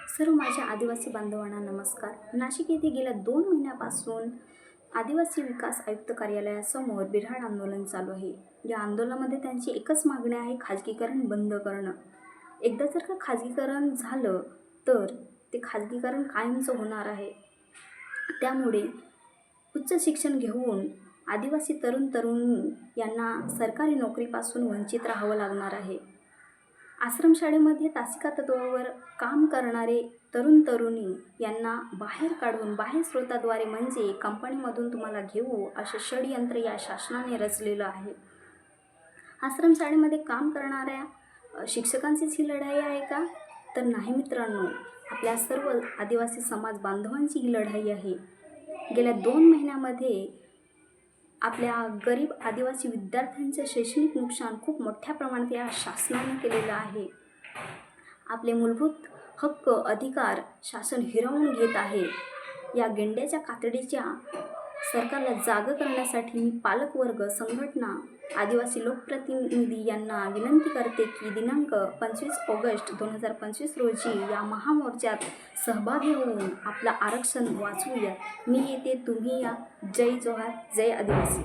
सर्व माझ्या आदिवासी बांधवांना नमस्कार. नाशिक येथे गेल्या 2 महिन्यापासून आदिवासी विकास आयुक्त कार्यालयासमोर बिऱ्हाड आंदोलन चालू आहे. या आंदोलनामध्ये त्यांची एकच मागणी आहे, खाजगीकरण बंद करणं. एकदा जर का खाजगीकरण झालं तर ते खाजगीकरण कायमचं होणार आहे. त्यामुळे उच्च शिक्षण घेऊन आदिवासी तरुण तरुणी यांना सरकारी नोकरीपासून वंचित राहावं लागणार आहे. आश्रमशाळेमध्ये तासिका तत्त्वावर काम करणारे तरुण तरुणी यांना बाहेर काढून बाह्य स्रोताद्वारे म्हणजे कंपनीमधून तुम्हाला घेऊ असे षडयंत्र या शासनाने रचलेलं आहे. आश्रमशाळेमध्ये काम करणाऱ्या शिक्षकांचीच ही लढाई आहे का? तर नाही मित्रांनो, आपल्या सर्व आदिवासी समाज बांधवांची ही लढाई आहे. गेल्या 2 महिन्यामध्ये आपल्या गरीब आदिवासी विद्यार्थ्यांचे शैक्षणिक नुकसान खूप मोठ्या प्रमाणात या शासनाने केलेलं आहे. आपले मूलभूत हक्क अधिकार शासन हिरावून घेत आहे. या गेंड्याच्या कातडीच्या सरकारला जाग करण्यासाठी मी पालकवर्ग, संघटना, आदिवासी लोकप्रतिनिधी यांना विनंती करते की दिनांक 25 ऑगस्ट 2025 रोजी या महामोर्चात सहभागी होऊन आपलं आरक्षण वाचवूया. मी येते, तुम्ही या. जय जोहार, जय आदिवासी.